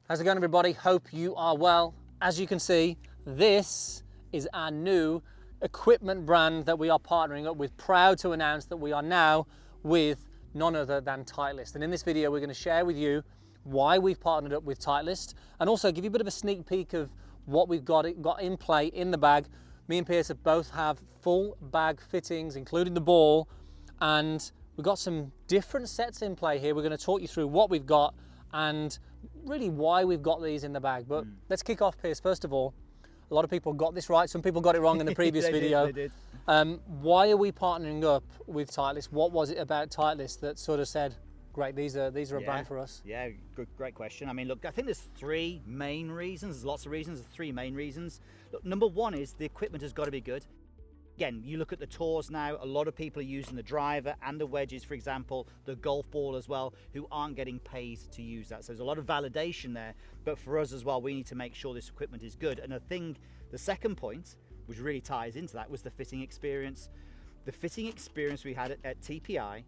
How's it going, everybody? Hope you are well. As you can see, this is our new equipment brand that we are partnering up with. Proud to announce that we are now with none other than Titleist. And in this video, we're going to share with you why we've partnered up with Titleist and also give you a bit of a sneak peek of what we've got in play in the bag. Me and Piers both have full bag fittings, including the ball, and we've got some different sets in play here. We're going to talk you through what we've got and really why we've got these in the bag. But let's kick off, Piers. First of all, a lot of people got this right. Some people got it wrong in the previous video. They did. Why are we partnering up with Titleist? What was it about Titleist that sort of said, great, these are a brand for us? Yeah, great question. I mean, look, I think there's three main reasons. There's lots of reasons. There's three main reasons. Look, number one is the equipment has got to be good. Again, you look at the tours now, a lot of people are using the driver and the wedges, for example, the golf ball as well, who aren't getting paid to use that. So there's a lot of validation there, but for us as well, we need to make sure this equipment is good. And the second point, which really ties into that, was the fitting experience. The fitting experience we had at TPI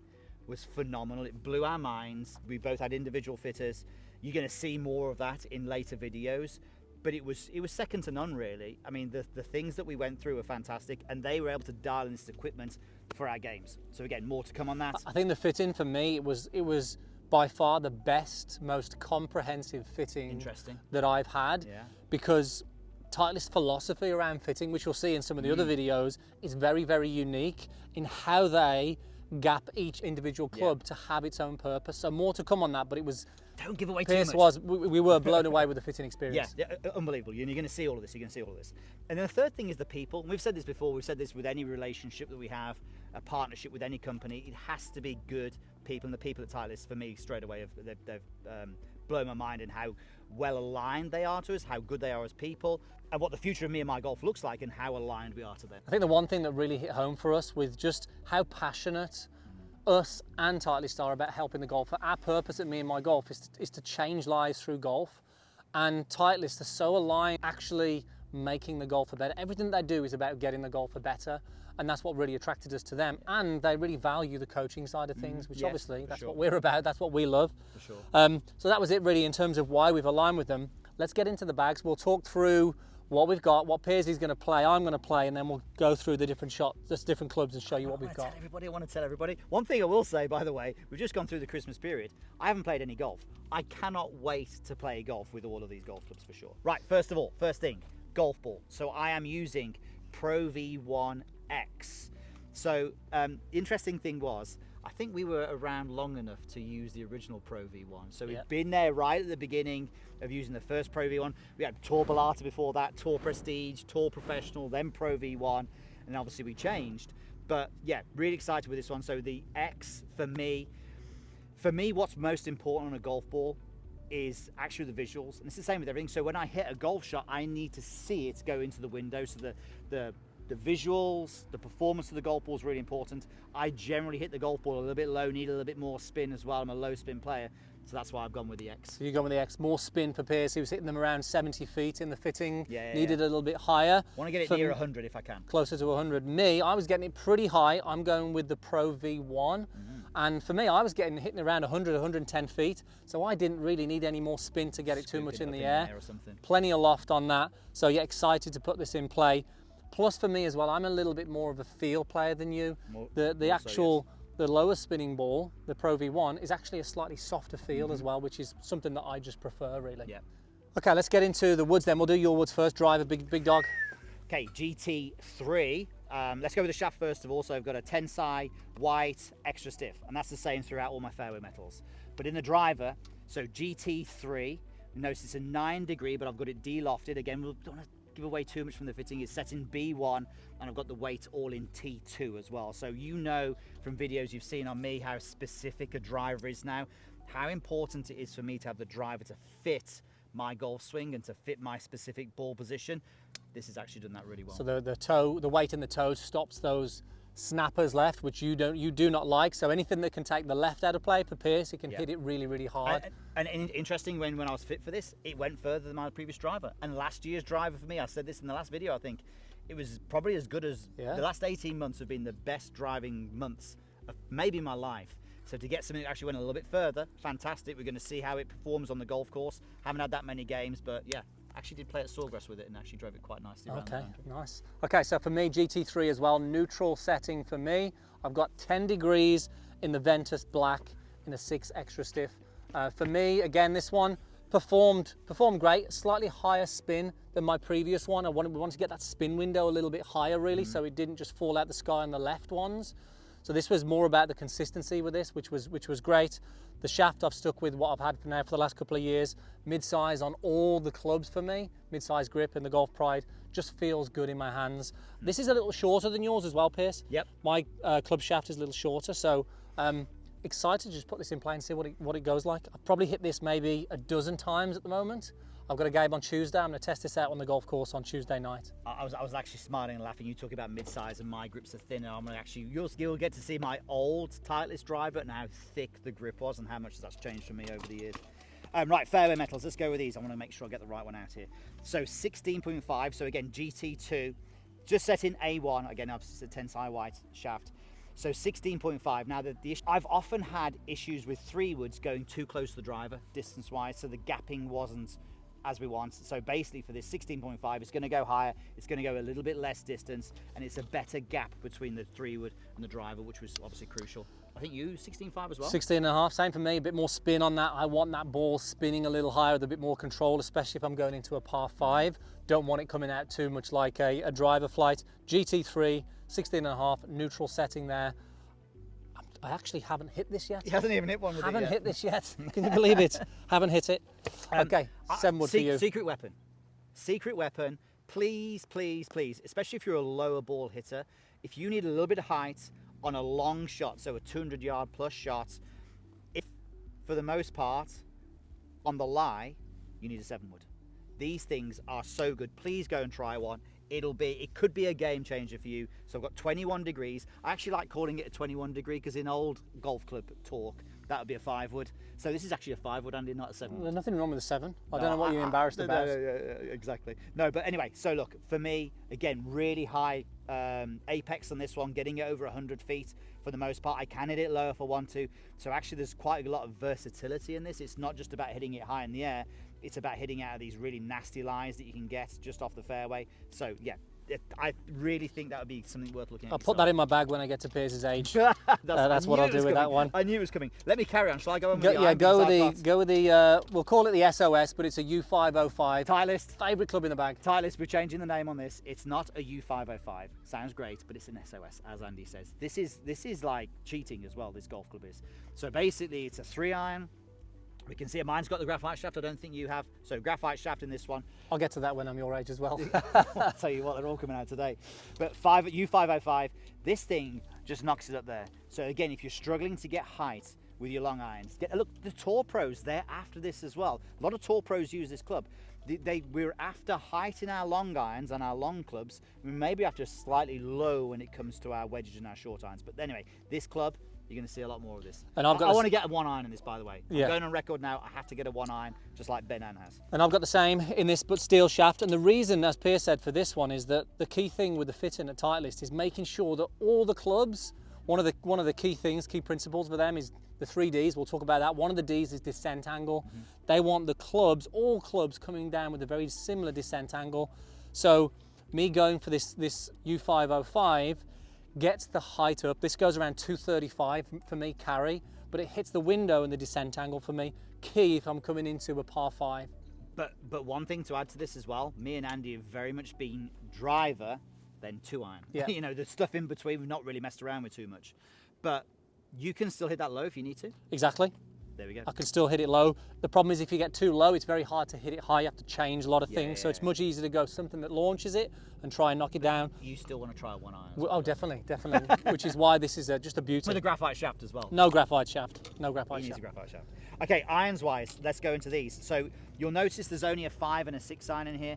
was phenomenal. It blew our minds. We both had individual fitters. You're going to see more of that in later videos. But it was second to none, really. I mean, the things that we went through were fantastic, and they were able to dial in this equipment for our games. So again, more to come on that. I think the fitting for me, it was by far the best, most comprehensive fitting that I've had. Yeah. Because Titleist philosophy around fitting, which you'll see in some of the other videos, is very, very unique in how they gap each individual club to have its own purpose. So more to come on that, but it was... Don't give away Piers too much. we were blown away with the fitting experience. Yeah, unbelievable. And you're going to see all of this. You're going to see all of this. And then the third thing is the people. And we've said this before. We've said this with any relationship that we have, a partnership with any company. It has to be good people. And the people at Titleist, for me, straight away, they've blown my mind in how well aligned they are to us, how good they are as people, and what the future of me and my golf looks like, and how aligned we are to them. I think the one thing that really hit home for us with just how passionate us and Titleist are about helping the golfer. Our purpose at Me and My Golf is to change lives through golf, and Titleist are so aligned actually making the golfer better. Everything they do is about getting the golfer better, and that's what really attracted us to them. And they really value the coaching side of things, which obviously that's what we're about, that's what we love. For sure. So that was it really in terms of why we've aligned with them. Let's get into the bags. We'll talk through what we've got, what Piers is going to play, I'm going to play, and then we'll go through the different shots, just different clubs, and show you what we've got. I want to tell everybody. One thing I will say, by the way, we've just gone through the Christmas period. I haven't played any golf. I cannot wait to play golf with all of these golf clubs for sure. Right, first thing, golf ball. So I am using Pro V1X. So interesting thing was, I think we were around long enough to use the original Pro V1. So we've been there right at the beginning of using the first Pro V1. We had Tour Bellata before that, Tour Prestige, Tour Professional, then Pro V1, and obviously we changed. But yeah, really excited with this one. So the X for me, what's most important on a golf ball is actually the visuals. And it's the same with everything. So when I hit a golf shot, I need to see it go into the window. So the visuals, the performance of the golf ball is really important. I generally hit the golf ball a little bit low, need a little bit more spin as well. I'm a low spin player, so that's why I've gone with the X. So you've gone with the X, more spin for Piers. He was hitting them around 70 feet in the fitting, needed a little bit higher. Want to get it near 100 if I can. Closer to 100. Me, I was getting it pretty high. I'm going with the Pro V1. And for me, I was hitting around 100, 110 feet. So I didn't really need any more spin to get it too much in the air. Or something. Plenty of loft on that. So yeah, excited to put this in play. Plus for me as well, I'm a little bit more of a feel player than you. The lower spinning ball, the Pro V1, is actually a slightly softer feel as well, which is something that I just prefer really. Yeah. Okay, let's get into the woods then. We'll do your woods first. Driver, big dog. Okay, GT3. Let's go with the shaft first of all. So I've got a Tensai white, extra stiff, and that's the same throughout all my fairway metals. But in the driver, so GT3, notice it's a 9 degree, but I've got it de-lofted. Again, we don't want to give away too much from the fitting. It's set in B1, and I've got the weight all in T2 as well. So you know from videos you've seen on me how specific a driver is now, how important it is for me to have the driver to fit my golf swing and to fit my specific ball position. This has actually done that really well. So the weight in the toe stops those snappers left, which you do not like. So anything that can take the left out of play for Piers, it can hit it really, really hard. And interesting, when I was fit for this, it went further than my previous driver. And last year's driver for me, I said this in the last video, I think, it was probably as good as the last 18 months have been the best driving months of maybe my life. So to get something that actually went a little bit further, fantastic. We're going to see how it performs on the golf course. Haven't had that many games, but yeah, actually did play at Sawgrass with it and actually drove it quite nicely around the boundary. Nice. Okay, so for me, GT3 as well, neutral setting for me. I've got 10 degrees in the Ventus Black in a 6 extra stiff. For me, again, this one performed great, slightly higher spin than my previous one. We wanted to get that spin window a little bit higher really, so it didn't just fall out the sky on the left ones. So this was more about the consistency with this, which was great. The shaft I've stuck with what I've had for now for the last couple of years. Mid-size on all the clubs for me. Mid-size grip and the Golf Pride just feels good in my hands. This is a little shorter than yours as well, Pierce. Yep. My club shaft is a little shorter, so excited to just put this in play and see what it goes like. I've probably hit this maybe a dozen times at the moment. I've got a game on Tuesday. I'm going to test this out on the golf course on Tuesday night. I was actually smiling and laughing. You talk about mid-size and my grips are thinner. I'm going to actually, you'll get to see my old Titleist driver and how thick the grip was and how much that's changed for me over the years. Right, fairway metals. Let's go with these. I want to make sure I get the right one out here. So 16.5. So again, GT2. Just set in A1. Again, I've set a tensile white shaft. So 16.5. Now, I've often had issues with 3-woods going too close to the driver, distance-wise, so the gapping wasn't as we want. So basically for this 16.5, it's going to go higher, it's going to go a little bit less distance, and it's a better gap between the 3-wood and the driver, which was obviously crucial. I think you 16.5 as well? 16.5, same for me, a bit more spin on that. I want that ball spinning a little higher with a bit more control, especially if I'm going into a par 5. Don't want it coming out too much like a driver flight. GT3, 16.5, neutral setting there. I actually haven't hit this yet. He hasn't even hit one with it Haven't yet. hit this yet. Can you believe it? Haven't hit it. Okay, 7 wood for you. Secret weapon. Secret weapon, please, please, please, especially if you're a lower ball hitter, if you need a little bit of height on a long shot, so a 200-yard plus shot, if for the most part, on the lie, you need a 7 wood. These things are so good. Please go and try one. It could be a game changer for you. So I've got 21 degrees. I actually like calling it a 21 degree because in old golf club talk, that would be a 5 wood. So this is actually a 5 wood, Andy, not a 7 wood. There's nothing wrong with the 7. I don't know what you're embarrassed about. No, exactly. No, but anyway, so look, for me, again, really high apex on this one, getting it over 100 feet for the most part. I can hit it lower if I want to. So actually there's quite a lot of versatility in this. It's not just about hitting it high in the air. It's about hitting out of these really nasty lines that you can get just off the fairway. So yeah, I really think that would be something worth looking at. I'll put that in my bag when I get to Pierce's age. That's what I'll do with that one. I knew it was coming. Let me carry on. Shall I go on with go with the we'll call it the SOS, but it's a U505. Titleist. Favourite club in the bag. Titleist, we're changing the name on this. It's not a U505. Sounds great, but it's an SOS, as Andy says. This is like cheating as well, this golf club is. So basically it's a 3-iron. We can see it. Mine's got the graphite shaft. I don't think you have. So graphite shaft in this one. I'll get to that when I'm your age as well. I'll tell you what, they're all coming out today. But U505, this thing just knocks it up there. So again, if you're struggling to get height with your long irons, look, the tour pros, they're after this as well. A lot of tour pros use this club. We're after height in our long irons and our long clubs. We maybe after slightly low when it comes to our wedges and our short irons. But anyway, this club, you're going to see a lot more of this. And I want to get a 1-iron in this, by the way. I'm going on record now. I have to get a 1-iron, just like Ben Ann has. And I've got the same in this, but steel shaft. And the reason, as Pierce said, for this one is that the key thing with the fitting at Titleist is making sure that all the clubs, one of the key principles for them is the 3 Ds. We'll talk about that. One of the Ds is descent angle. They want the clubs, all clubs, coming down with a very similar descent angle. So me going for this U505 gets the height up. This goes around 235 for me, carry, but it hits the window and the descent angle for me. Key if I'm coming into a par 5. But one thing to add to this as well, me and Andy have very much been driver, then 2-iron. Yeah. You know, the stuff in between we've not really messed around with too much. But you can still hit that low if you need to. Exactly. There we go. I can still hit it low. The problem is if you get too low, it's very hard to hit it high. You have to change a lot of things. So it's much easier to go something that launches it and try and knock it down. You still want to try a 1-iron? Oh, definitely. Which is why this is just a beauty. With a graphite shaft as well. No graphite shaft. No graphite He shaft. needs a graphite shaft. Okay, irons wise, let's go into these. So you'll notice there's only a 5 and a 6-iron in here.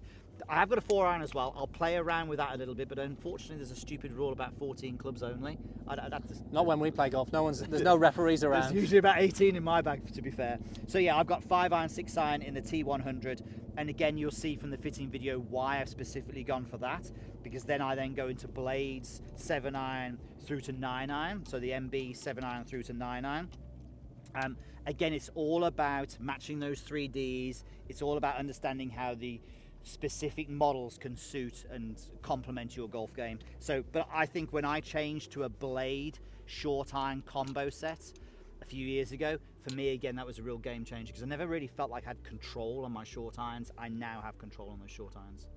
I have got a 4-iron as well. I'll play around with that a little bit, but unfortunately there's a stupid rule about 14 clubs only. Not when we play golf. There's no referees around. There's usually about 18 in my bag, to be fair. So yeah, I've got 5-iron, 6-iron in the T100, and again you'll see from the fitting video why I've specifically gone for that, because then I then go into blades, 7-iron through to 9-iron, so the MB 7-iron through to 9-iron. Again, it's all about matching those 3Ds. It's all about understanding how the specific models can suit and complement your golf game. So, but I think when I changed to a blade short iron combo set a few years ago, for me again that was a real game changer, because I never really felt like I had control on my short irons. I now have control on those short irons.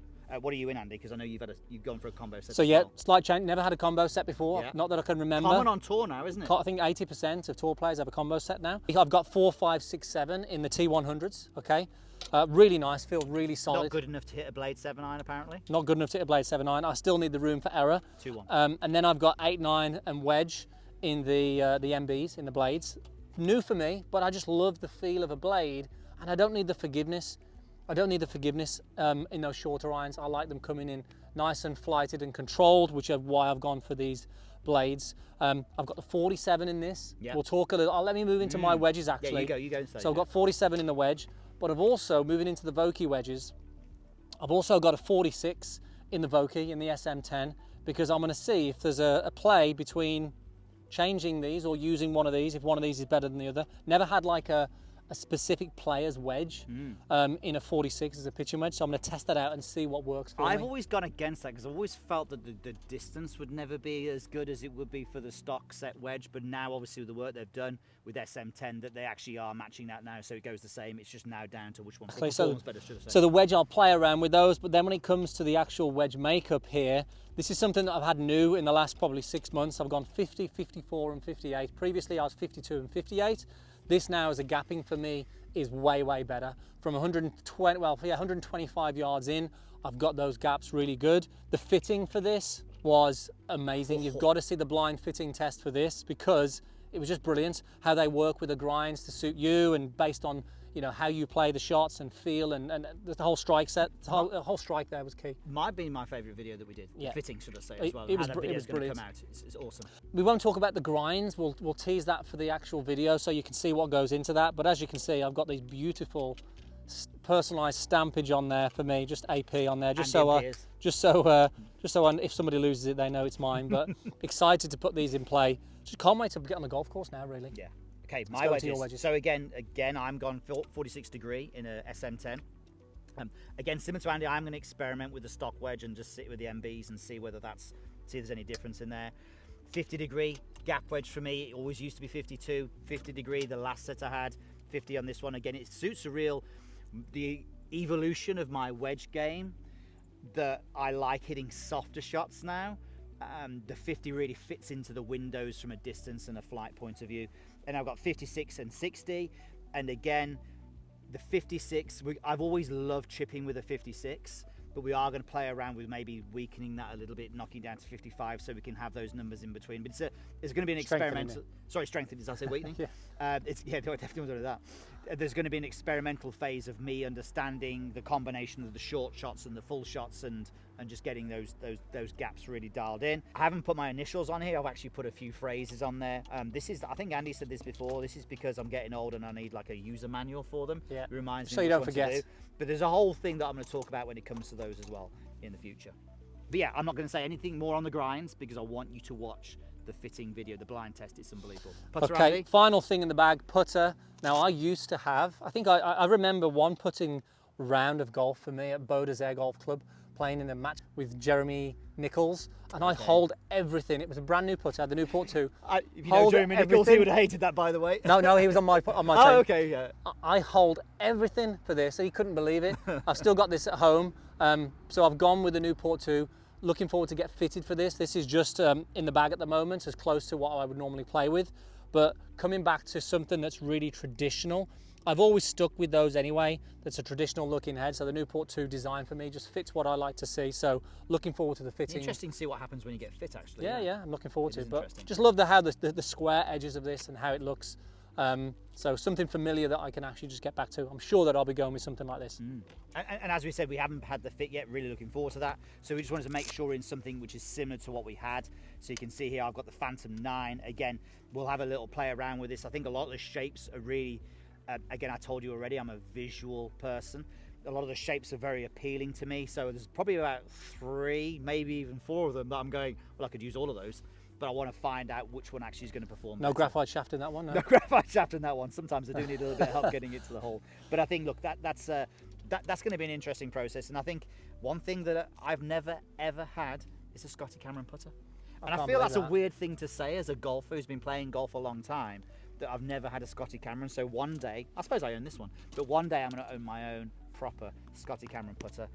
What are you in, Andy? Because I know you've gone for a combo set. So yeah, slight change. Never had a combo set before. Yeah. Not that I can remember. Common on tour now, isn't it? I think 80% of tour players have a combo set now. I've got 4, 5, 6, 7 in the T100s. Okay, really nice. Feel really solid. Not good enough to hit a blade 7-iron apparently. Not good enough to hit a blade 7-iron. I still need the room for error. 2-1. And then I've got 8, 9, and wedge in the MBs in the blades. New for me, but I just love the feel of a blade, and I don't need the forgiveness. I don't need the forgiveness in those shorter irons. I like them coming in nice and flighted and controlled, which is why I've gone for these blades. I've got the 47 in this. Yeah. We'll talk a little. Let me move into my wedges actually. Yeah, you go. So I've got 47 in the wedge, but I've also, moving into the Vokey wedges, I've also got a 46 in the Vokey, in the SM10, because I'm going to see if there's a play between changing these or using one of these, if one of these is better than the other. Never had like a specific player's wedge in a 46 as a pitching wedge, so I'm going to test that out and see what works for me. I've always gone against that, because I've always felt that the distance would never be as good as it would be for the stock set wedge, but now obviously with the work they've done with SM10, that they actually are matching that now, so it goes the same. It's just now down to which one's Okay, better, should I say. So the wedge, I'll play around with those, but then when it comes to the actual wedge makeup here, this is something that I've had new in the last probably 6 months. I've gone 50, 54 and 58. Previously I was 52 and 58. This now as a gapping for me is way, way better. From 125 yards in, I've got those gaps really good. The fitting for this was amazing. You've got to see the blind fitting test for this, because it was just brilliant how they work with the grinds to suit you, and based on how you play the shots and feel, and the whole strike set, the whole strike there was key. Might be my favourite video that we did. Yeah. The fitting, should I say, as well. It was brilliant. Come out. It's awesome. We won't talk about the grinds. We'll tease that for the actual video so you can see what goes into that. But as you can see, I've got these beautiful personalised stampage on there for me, just AP on there, just so if somebody loses it, they know it's mine. But excited to put these in play. Just can't wait to get on the golf course now, really. Yeah. Okay, my wedges. So again, I'm gone 46 degree in a SM10. Again, similar to Andy, I'm going to experiment with the stock wedge and just sit with the MBs and see if there's any difference in there. 50 degree gap wedge for me. It always used to be 52. 50 degree, the last set I had. 50 on this one. Again, it suits the evolution of my wedge game, that I like hitting softer shots now. The 50 really fits into the windows from a distance and a flight point of view. And I've got 56 and 60, and again the 56, I've always loved chipping with a 56, but we are going to play around with maybe weakening that a little bit, knocking down to 55, so we can have those numbers in between. But it's going to be an experimental. Sorry, strengthening. Did I say weakening? Yeah. No, I definitely want to do that. There's going to be an experimental phase of me understanding the combination of the short shots and the full shots, and just getting those gaps really dialed in. I haven't put my initials on here. I've actually put a few phrases on there. This is, I think Andy said this before, this is because I'm getting old and I need like a user manual for them. Yeah. It reminds me so you don't forget. But there's a whole thing that I'm going to talk about when it comes to those as well in the future. But yeah, I'm not going to say anything more on the grinds, because I want you to watch the fitting video, the blind test. It's unbelievable. Putter, okay, Andy? Final thing in the bag, putter. Now I used to have, I think I remember one putting round of golf for me at Boda's Air Golf Club, playing in a match with Jeremy Nichols, and I hold everything. It was a brand new putter, the Newport 2. If you know Jeremy Nichols, he would have hated that, by the way. No, he was on my team. Oh, okay, yeah. I hold everything for this, so he couldn't believe it. I've still got this at home, so I've gone with the Newport 2. Looking forward to get fitted for this. This is just in the bag at the moment, as close to what I would normally play with. But coming back to something that's really traditional, I've always stuck with those anyway. That's a traditional looking head. So the Newport 2 design for me just fits what I like to see. So looking forward to the fitting. Interesting to see what happens when you get fit, actually. Yeah, I'm looking forward to it. But interesting. just love how the square edges of this and how it looks So something familiar that I can actually just get back to. I'm sure that I'll be going with something like this. And as we said, we haven't had the fit yet, really looking forward to that. So we just wanted to make sure in something which is similar to what we had. So you can see here, I've got the Phantom 9. Again, we'll have a little play around with this. I think a lot of the shapes are really, again, I told you already, I'm a visual person. A lot of the shapes are very appealing to me. So there's probably about 3, maybe even 4 of them that I'm going, well, I could use all of those. But I want to find out which one actually is going to perform No better. graphite shaft in that one, no? No graphite shaft in that one. Sometimes I do need a little bit of help getting it to the hole. But I think, look, that's going to be an interesting process. And I think one thing that I've never, ever had is a Scotty Cameron putter. And I feel that's a weird thing to say as a golfer who's been playing golf a long time, that I've never had a Scotty Cameron. So one day, I suppose I own this one, but one day I'm going to own my own proper Scotty Cameron putter.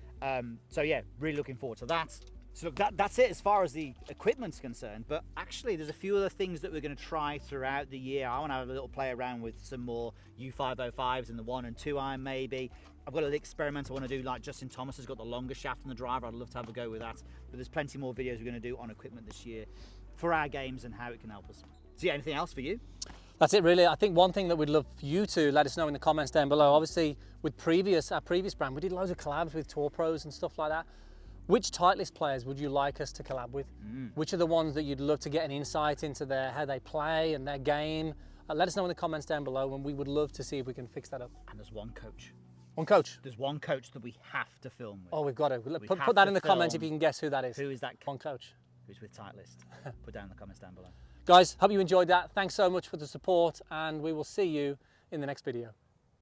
So yeah, really looking forward to that. So look, that's it as far as the equipment's concerned, but actually there's a few other things that we're going to try throughout the year. I want to have a little play around with some more U505s in the 1 and 2 iron maybe. I've got a little experiment I want to do, like Justin Thomas has got the longer shaft in the driver. I'd love to have a go with that, but there's plenty more videos we're going to do on equipment this year for our games and how it can help us. So yeah, anything else for you? That's it really. I think one thing that we'd love you to let us know in the comments down below, obviously with our previous brand, we did loads of collabs with tour pros and stuff like that. Which Titleist players would you like us to collab with? Which are the ones that you'd love to get an insight into how they play and their game? Let us know in the comments down below, and we would love to see if we can fix that up. And there's one coach. One coach? There's one coach that we have to film with. Oh, we've got to. Put that in the comments if you can guess who that is. Who is that? One coach. Who's with Titleist? Put down in the comments down below. Guys, hope you enjoyed that. Thanks so much for the support, and we will see you in the next video.